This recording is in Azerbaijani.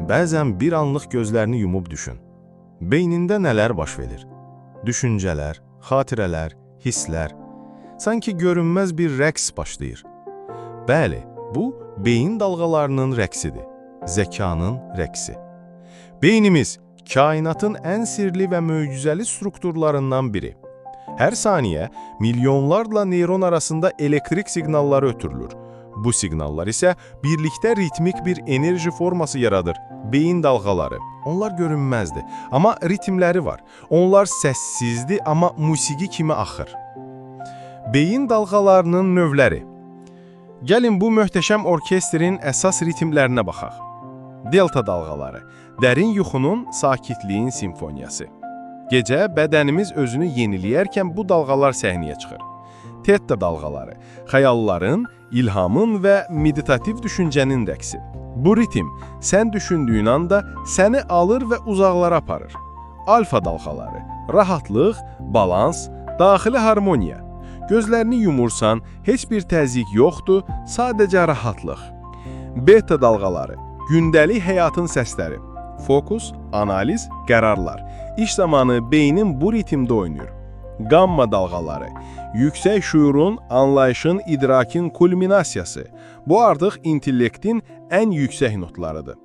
Bəzən bir anlıq gözlərini yumub düşün. Beynində nələr baş verir? Düşüncələr, xatirələr, hisslər. Sanki görünməz bir rəqs başlayır. Bəli, bu beyin dalğalarının rəqsidir. Zəkanın rəqsi. Beynimiz kainatın ən sirli və möcüzəli strukturlarından biri. Hər saniyə milyonlarla neyron arasında elektrik siqnalları ötürülür. Bu siqnallar isə birlikdə ritmik bir enerji forması yaradır. Beyin dalğaları. Onlar görünməzdir, amma ritmləri var. Onlar səssizdir, amma musiqi kimi axır. Beyin dalğalarının növləri. Gəlin bu möhtəşəm orkestrin əsas ritmlərinə baxaq. Delta dalğaları. Dərin yuxunun, sakitliyin simfoniyası. Gecə bədənimiz özünü yeniləyərkən bu dalğalar səhnəyə çıxır. Teta dalğaları. Xəyalların, ilhamın və meditativ düşüncənin rəqsi. Bu ritm sən düşündüyün anda səni alır və uzaqlara aparır. Alfa dalğaları. Rahatlıq, balans, daxili harmoniya. Gözlərini yumursan, heç bir təzyiq yoxdur, sadəcə rahatlıq. Beta dalğaları. Gündəlik həyatın səsləri. Fokus, analiz, qərarlar. İş zamanı beynin bu ritmdə oynayır. Gamma dalğaları. Yüksək şuurun, anlayışın, idrakin kulminasiyası. Bu artıq intellektin ən yüksək notlarıdır.